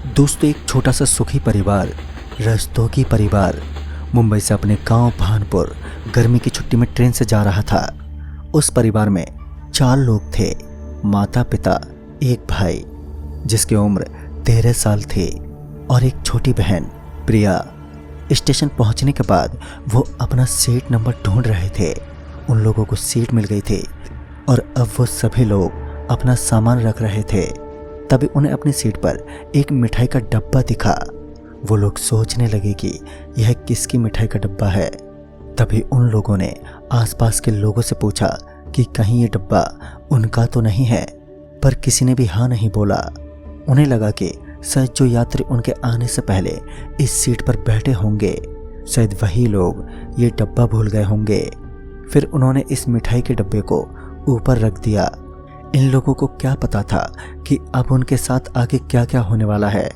दोस्तों, एक छोटा सा सुखी परिवार, रस्तोगी परिवार मुंबई से अपने गांव भानपुर गर्मी की छुट्टी में ट्रेन से जा रहा था। उस परिवार में 4 लोग थे, माता पिता, एक भाई जिसकी उम्र 13 साल थी और एक छोटी बहन प्रिया। स्टेशन पहुंचने के बाद वो अपना सीट नंबर ढूंढ रहे थे। उन लोगों को सीट मिल गई थी और अब वो सभी लोग अपना सामान रख रहे थे। तभी उन्हें अपनी सीट पर एक मिठाई का डब्बा दिखा। वो लोग सोचने लगे कि यह किसकी मिठाई का डब्बा है। तभी उन लोगों ने आसपास के लोगों से पूछा कि कहीं ये डब्बा उनका तो नहीं है, पर किसी ने भी हाँ नहीं बोला। उन्हें लगा कि शायद जो यात्री उनके आने से पहले इस सीट पर बैठे होंगे, शायद वही लोग ये डब्बा भूल गए होंगे। फिर उन्होंने इस मिठाई के डब्बे को ऊपर रख दिया। इन लोगों को क्या पता था कि अब उनके साथ आगे क्या क्या होने वाला है।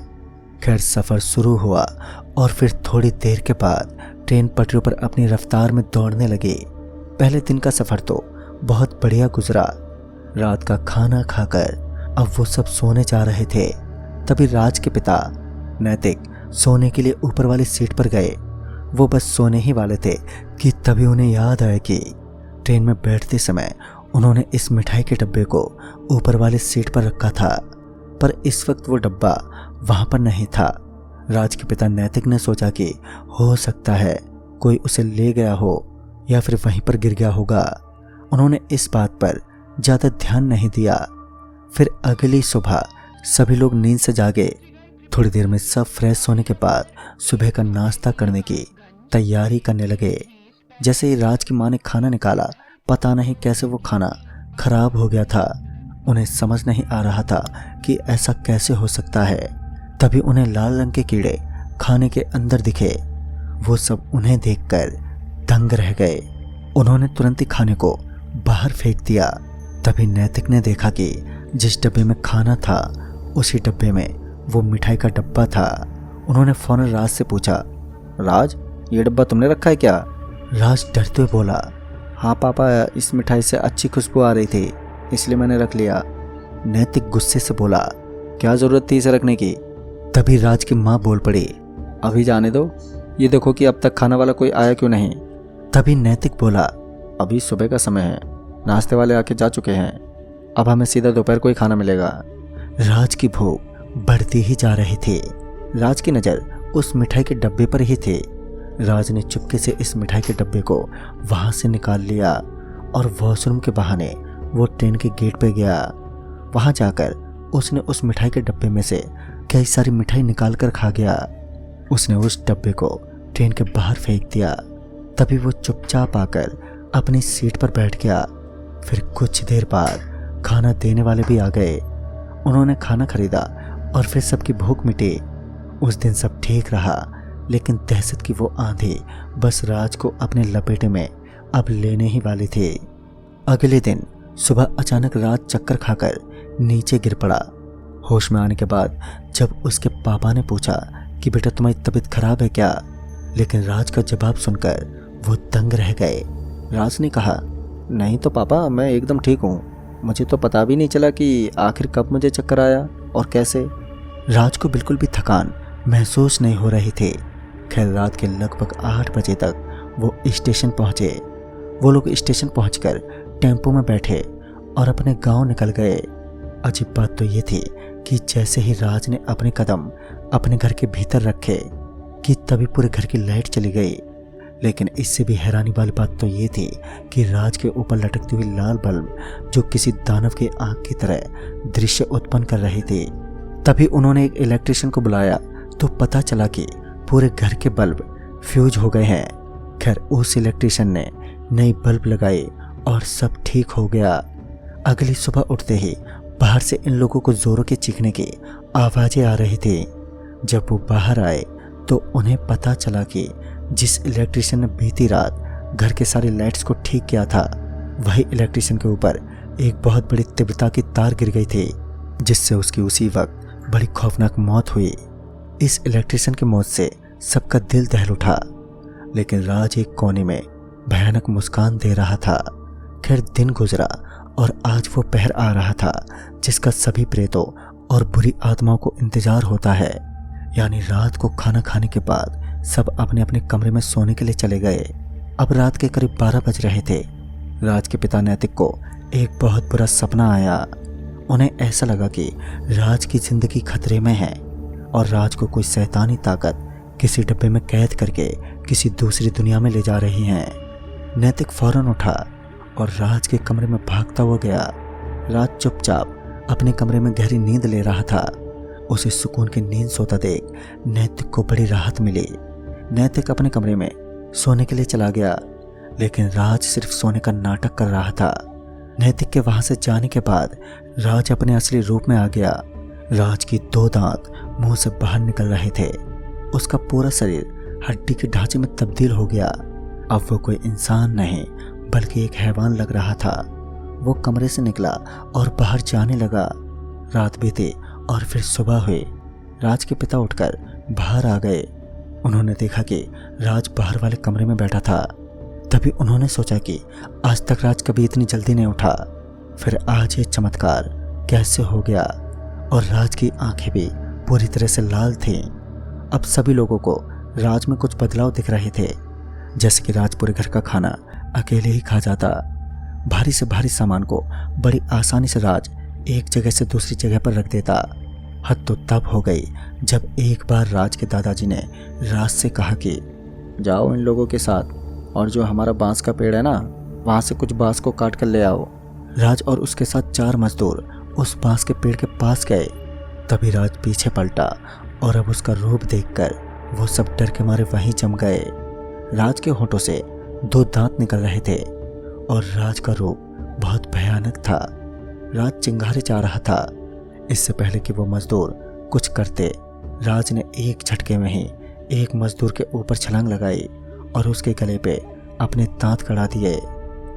खैर, सफ़र शुरू हुआ और फिर थोड़ी देर के बाद ट्रेन पटरियों पर अपनी रफ्तार में दौड़ने लगी। पहले दिन का सफ़र तो बहुत बढ़िया गुजरा। रात का खाना खाकर अब वो सब सोने जा रहे थे। तभी राज के पिता नैतिक सोने के लिए ऊपर वाली सीट पर गए। वो बस सोने ही वाले थे कि तभी उन्हें याद आया कि ट्रेन में बैठते समय उन्होंने इस मिठाई के डब्बे को ऊपर वाली सीट पर रखा था, पर इस वक्त वो डब्बा वहां पर नहीं था। राज के पिता नैतिक ने सोचा कि हो सकता है कोई उसे ले गया हो या फिर वहीं पर गिर गया होगा। उन्होंने इस बात पर ज़्यादा ध्यान नहीं दिया। फिर अगली सुबह सभी लोग नींद से जागे। थोड़ी देर में सब फ्रेश होने के बाद सुबह का नाश्ता करने की तैयारी करने लगे। जैसे ही राज की माँ ने खाना निकाला, पता नहीं कैसे वो खाना खराब हो गया था। उन्हें समझ नहीं आ रहा था कि ऐसा कैसे हो सकता है। तभी उन्हें लाल रंग के कीड़े खाने के अंदर दिखे। वो सब उन्हें देखकर दंग रह गए। उन्होंने तुरंत ही खाने को बाहर फेंक दिया। तभी नैतिक ने देखा कि जिस डब्बे में खाना था उसी डब्बे में वो मिठाई का डब्बा था। उन्होंने फौरन राज से पूछा, राज, ये डब्बा तुमने रखा है क्या? राज डरते हुए बोला, हाँ पापा, इस मिठाई से अच्छी खुशबू आ रही थी इसलिए मैंने रख लिया। नैतिक गुस्से से बोला, क्या ज़रूरत थी इसे रखने की? तभी राज की माँ बोल पड़ी, अभी जाने दो, ये देखो कि अब तक खाना वाला कोई आया क्यों नहीं। तभी नैतिक बोला, अभी सुबह का समय है, नाश्ते वाले आके जा चुके हैं, अब हमें सीधा दोपहर को ही खाना मिलेगा। राज की भूख बढ़ती ही जा रही थी। राज की नज़र उस मिठाई के डब्बे पर ही थी। राज ने चुपके से इस मिठाई के डब्बे को वहां से निकाल लिया और वॉशरूम के बहाने वो ट्रेन के गेट पे गया। वहां जाकर उसने उस मिठाई के डब्बे में से कई सारी मिठाई निकाल कर खा गया। उसने उस डब्बे को ट्रेन के बाहर फेंक दिया। तभी वो चुपचाप आकर अपनी सीट पर बैठ गया। फिर कुछ देर बाद खाना देने वाले भी आ गए। उन्होंने खाना खरीदा और फिर सबकी भूख मिटी। उस दिन सब ठीक रहा, लेकिन दहशत की वो आंधी बस राज को अपने लपेटे में अब लेने ही वाली थी। अगले दिन सुबह अचानक राज चक्कर खाकर नीचे गिर पड़ा। होश में आने के बाद जब उसके पापा ने पूछा कि बेटा तुम्हारी तबीयत खराब है क्या, लेकिन राज का जवाब सुनकर वो दंग रह गए। राज ने कहा, नहीं तो पापा, मैं एकदम ठीक हूँ, मुझे तो पता भी नहीं चला कि आखिर कब मुझे चक्कर आया और कैसे। राज को बिल्कुल भी थकान महसूस नहीं हो रही थी। खैर, रात के लगभग 8 बजे तक वो स्टेशन पहुँचे। वो लोग स्टेशन पहुंचकर टेम्पो में बैठे और अपने गांव निकल गए। अजीब बात तो ये थी कि जैसे ही राज ने अपने कदम अपने घर के भीतर रखे कि तभी पूरे घर की लाइट चली गई। लेकिन इससे भी हैरानी वाली बात तो ये थी कि राज के ऊपर लटकती हुई लाल बल्ब जो किसी दानव की आंख की तरह दृश्य उत्पन्न कर रही थी। तभी उन्होंने एक इलेक्ट्रिशियन को बुलाया तो पता चला कि पूरे घर के बल्ब फ्यूज हो गए हैं। खैर, उस इलेक्ट्रिशियन ने नई बल्ब लगाई और सब ठीक हो गया। अगली सुबह उठते ही बाहर से इन लोगों को जोरों के चीखने की आवाज़ें आ रही थी। जब वो बाहर आए तो उन्हें पता चला कि जिस इलेक्ट्रिशियन ने बीती रात घर के सारे लाइट्स को ठीक किया था, वही इलेक्ट्रिशियन के ऊपर एक बहुत बड़ी तीव्रता की तार गिर गई थी, जिससे उसकी उसी वक्त बड़ी खौफनाक मौत हुई। इस इलेक्ट्रिशियन की मौत से सबका दिल दहल उठा, लेकिन राज एक कोने में भयानक मुस्कान दे रहा था। खैर, दिन गुजरा और आज वो पहर आ रहा था जिसका सभी प्रेतों और बुरी आत्माओं को इंतजार होता है। यानी रात को खाना खाने के बाद सब अपने अपने कमरे में सोने के लिए चले गए। अब रात के करीब 12 बज रहे थे। राज के पिता नैतिक को एक बहुत बुरा सपना आया। उन्हें ऐसा लगा कि राज की जिंदगी खतरे में है और राज को कोई शैतानी ताकत किसी डब्बे में कैद करके किसी दूसरी दुनिया में ले जा रही है। नैतिक फौरन उठा और राज के कमरे में भागता हुआ गया। राज चुपचाप अपने कमरे में गहरी नींद ले रहा था। उसे सुकून की नींद सोता देख नैतिक को बड़ी राहत मिली। नैतिक अपने कमरे में सोने के लिए चला गया, लेकिन राज सिर्फ सोने का नाटक कर रहा था। नैतिक के वहां से जाने के बाद राज अपने असली रूप में आ गया। राज की 2 दांत मुंह से बाहर निकल रहे थे। उसका पूरा शरीर हड्डी के ढांचे में तब्दील हो गया। अब वो कोई इंसान नहीं बल्कि एक हैवान लग रहा था। वो कमरे से निकला और बाहर जाने लगा। रात बीती और फिर सुबह हुई। राज के पिता उठकर बाहर आ गए। उन्होंने देखा कि राज बाहर वाले कमरे में बैठा था। तभी उन्होंने सोचा कि आज तक राज कभी इतनी जल्दी नहीं उठा, फिर आज ये चमत्कार कैसे हो गया। और राज की आंखें भी पूरी तरह से लाल थीं। अब सभी लोगों को राज में कुछ बदलाव दिख रहे थे, जैसे कि राज पूरे घर का खाना अकेले ही खा जाता। भारी से भारी सामान को बड़ी आसानी से राज एक जगह से दूसरी जगह पर रख देता। हद तो तब हो गई जब एक बार राज के दादाजी ने राज से कहा कि जाओ इन लोगों के साथ और जो हमारा बांस का पेड़ है ना, वहां से कुछ बांस को काट कर ले आओ। राज और उसके साथ 4 मजदूर उस बांस के पेड़ के पास गए। तभी राज पीछे पलटा और अब उसका रूप देखकर वो सब डर के मारे वहीं जम गए। राज के होठों से 2 दांत निकल रहे थे और राज का रूप बहुत भयानक था। राज चिंगारे जा रहा था। इससे पहले कि वो मजदूर कुछ करते, राज ने एक झटके में ही एक मजदूर के ऊपर छलांग लगाई और उसके गले पे अपने दांत कड़ा दिए।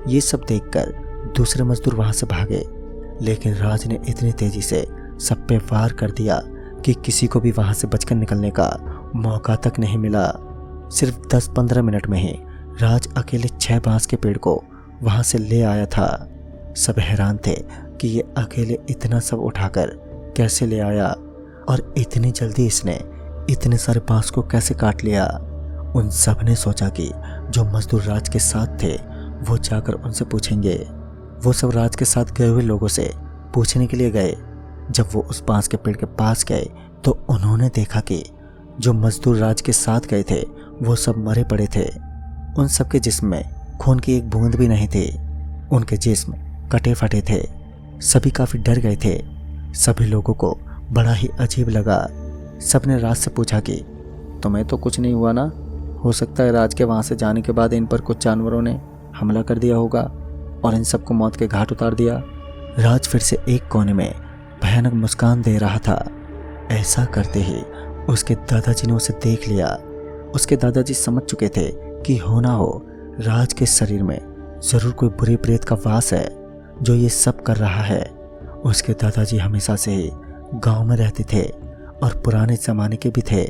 ये सब देखकर दूसरे मजदूर वहां से भागे, लेकिन राज ने इतनी तेजी से सब पे वार कर दिया कि किसी को भी वहां से बचकर निकलने का मौका तक नहीं मिला। सिर्फ 10-15 मिनट में ही राज अकेले 6 बांस के पेड़ को वहां से ले आया था। सब हैरान थे कि ये अकेले इतना सब उठाकर कैसे ले आया और इतनी जल्दी इसने इतने सारे बांस को कैसे काट लिया। उन सब ने सोचा कि जो मजदूर राज के साथ थे वो जाकर उनसे पूछेंगे। वो सब राज के साथ गए हुए लोगों से पूछने के लिए गए। जब वो उस बांस के पेड़ के पास गए तो उन्होंने देखा कि जो मजदूर राज के साथ गए थे वो सब मरे पड़े थे। उन सब के जिस्म में खून की एक बूंद भी नहीं थी। उनके जिस्म कटे फटे थे। सभी काफी डर गए थे। सभी लोगों को बड़ा ही अजीब लगा। सबने राज से पूछा कि तुम्हें तो कुछ नहीं हुआ ना? हो सकता है राज के वहां से जाने के बाद इन पर कुछ जानवरों ने हमला कर दिया होगा और इन सबको मौत के घाट उतार दिया। राज फिर से एक कोने में भयानक मुस्कान दे रहा था। ऐसा करते ही उसके दादाजी ने उसे देख लिया। उसके दादाजी समझ चुके थे कि हो ना हो राज के शरीर में जरूर कोई बुरी प्रेत का वास है जो ये सब कर रहा है। उसके दादाजी हमेशा से ही गांव में रहते थे और पुराने जमाने के भी थे,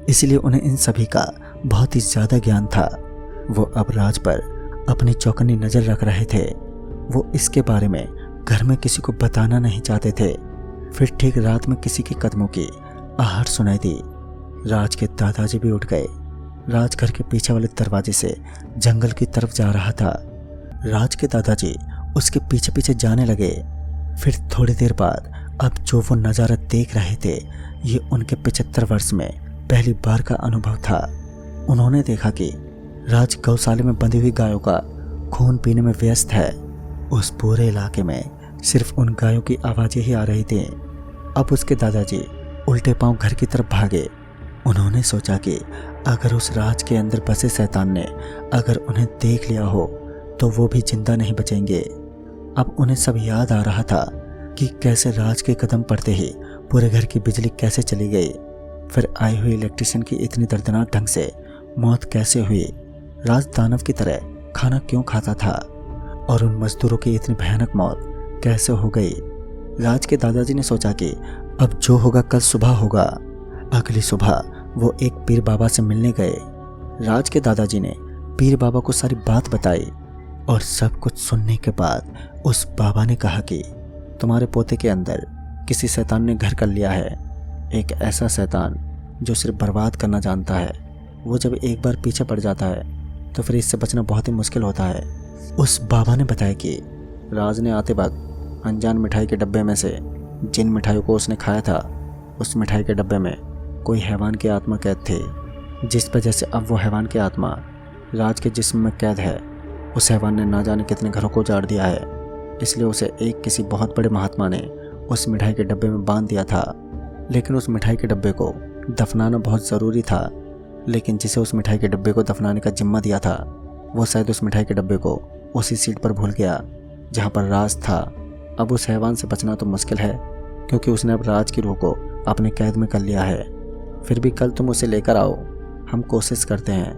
इसलिए उन्हें इन सभी का बहुत ही ज्यादा ज्ञान था। वो अब राज पर अपनी चौकन्नी नजर रख रहे थे। वो इसके बारे में घर में किसी को बताना नहीं चाहते थे। फिर ठीक रात में किसी के कदमों की आहट सुनाई दी। राज के दादाजी भी उठ गए। राज घर के पीछे वाले दरवाजे से जंगल की तरफ जा रहा था। राज के दादाजी उसके पीछे पीछे जाने लगे। फिर थोड़ी देर बाद अब जो वो नज़ारा देख रहे थे ये उनके 75 वर्ष में पहली बार का अनुभव था। उन्होंने देखा कि राज गौशाले में बंधी हुई गायों का खून पीने में व्यस्त है। उस पूरे इलाके में सिर्फ उन गायों की आवाज़ें ही आ रही थी। अब उसके दादाजी उल्टे पांव घर की तरफ भागे। उन्होंने सोचा कि अगर उस राज के अंदर बसे शैतान ने अगर उन्हें देख लिया हो तो वो भी जिंदा नहीं बचेंगे। अब उन्हें सब याद आ रहा था कि कैसे राज के कदम पड़ते ही पूरे घर की बिजली कैसे चली गई, फिर आई हुई इलेक्ट्रिशियन की इतनी दर्दनाक ढंग से मौत कैसे हुई, राज दानव की तरह खाना क्यों खाता था और उन मजदूरों की इतनी भयानक मौत कैसे हो गई। राज के दादाजी ने सोचा कि अब जो होगा कल सुबह होगा। अगली सुबह वो एक पीर बाबा से मिलने गए। राज के दादाजी ने पीर बाबा को सारी बात बताई और सब कुछ सुनने के बाद उस बाबा ने कहा कि तुम्हारे पोते के अंदर किसी शैतान ने घर कर लिया है। एक ऐसा शैतान जो सिर्फ बर्बाद करना जानता है। वो जब एक बार पीछे पड़ जाता है तो फिर इससे बचना बहुत ही मुश्किल होता है। उस बाबा ने बताया कि राज ने आते वक्त अनजान मिठाई के डब्बे में से जिन मिठाइयों को उसने खाया था, उस मिठाई के डब्बे में कोई हैवान की आत्मा कैद थी, जिस वजह से अब वो हैवान की आत्मा राज के जिस्म में कैद है। उस हैवान ने ना जाने कितने घरों को उजाड़ दिया है, इसलिए उसे एक किसी बहुत बड़े महात्मा ने उस मिठाई के डब्बे में बांध दिया था। लेकिन उस मिठाई के डब्बे को दफनाना बहुत ज़रूरी था। लेकिन जिसे उस मिठाई के डब्बे को दफनाने का जिम्मा दिया था, वो शायद उस मिठाई के डब्बे को उसी सीट पर भूल गया जहाँ पर राज था। अब उस हैवान से बचना तो मुश्किल है, क्योंकि उसने अब राज की रूह को अपने कैद में कर लिया है। फिर भी कल तुम उसे लेकर आओ, हम कोशिश करते हैं।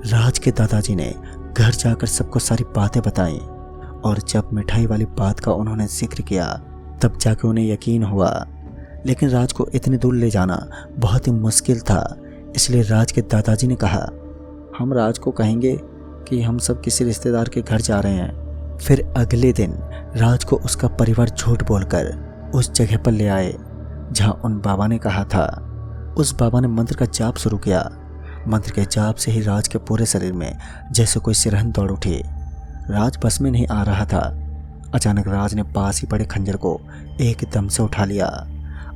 राज के दादाजी ने घर जाकर सबको सारी बातें बताई, और जब मिठाई वाली बात का उन्होंने जिक्र किया तब जाके उन्हें यकीन हुआ। लेकिन राज को इतनी दूर ले जाना बहुत ही मुश्किल था, इसलिए राज के दादाजी ने कहा, हम राज को कहेंगे कि हम सब किसी रिश्तेदार के घर जा रहे हैं। फिर अगले दिन राज को उसका परिवार झूठ बोलकर उस जगह पर ले आए जहां उन बाबा ने कहा था। उस बाबा ने मंत्र का जाप शुरू किया। मंत्र के जाप से ही राज के पूरे शरीर में जैसे कोई सिरहन दौड़ उठी। राज बस में नहीं आ रहा था। अचानक राज ने पास ही पड़े खंजर को एकदम से उठा लिया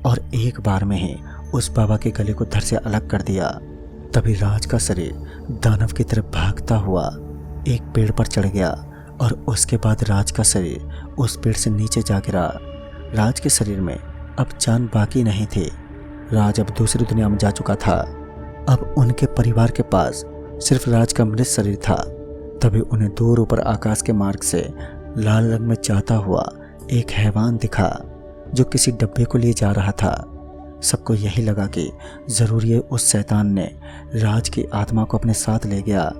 और एक बार में ही उस बाबा के गले को धड़ से अलग कर दिया। तभी राज का शरीर दानव की तरफ भागता हुआ एक पेड़ पर चढ़ गया और उसके बाद राज का शरीर उस पेड़ से नीचे जा गिरा। राज के शरीर में अब जान बाकी नहीं थी। राज अब दूसरी दुनिया में जा चुका था। अब उनके परिवार के पास सिर्फ राज का मृत शरीर था। तभी उन्हें दूर ऊपर आकाश के मार्ग से लाल रंग में जाता हुआ एक हैवान दिखा जो किसी डब्बे को लिए जा रहा था। सबको यही लगा कि जरूर ये उस शैतान ने राज की आत्मा को अपने साथ ले गया।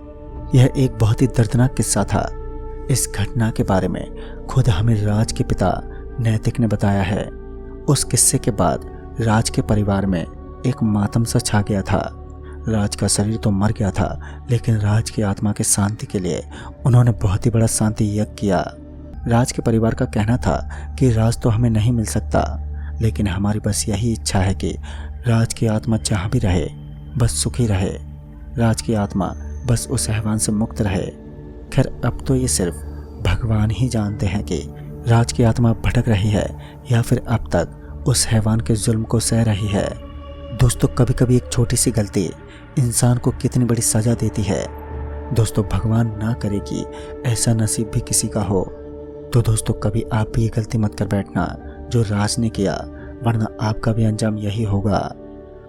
यह एक बहुत ही दर्दनाक किस्सा था। इस घटना के बारे में खुद हमें राज के पिता नैतिक ने बताया है। उस किस्से के बाद राज के परिवार में एक मातम सा छा गया था। राज का शरीर तो मर गया था, लेकिन राज की आत्मा की शांति के लिए उन्होंने बहुत ही बड़ा शांति यज्ञ किया। राज के परिवार का कहना था कि राज तो हमें नहीं मिल सकता, लेकिन हमारी बस यही इच्छा है कि राज की आत्मा जहाँ भी रहे बस सुखी रहे। राज की आत्मा बस उस हैवान से मुक्त रहे। खैर, अब तो ये सिर्फ भगवान ही जानते हैं कि राज की आत्मा भटक रही है या फिर अब तक उस हैवान के जुल्म को सह रही है। दोस्तों, कभी कभी एक छोटी सी गलती इंसान को कितनी बड़ी सजा देती है। दोस्तों, भगवान ना करे कि ऐसा नसीब भी किसी का हो। तो दोस्तों, कभी आप भी ये गलती मत कर बैठना जो राज ने किया, वरना आपका भी अंजाम यही होगा।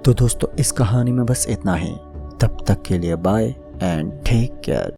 तो दोस्तों, इस कहानी में बस इतना ही। तब तक के लिए बाय एंड टेक केयर।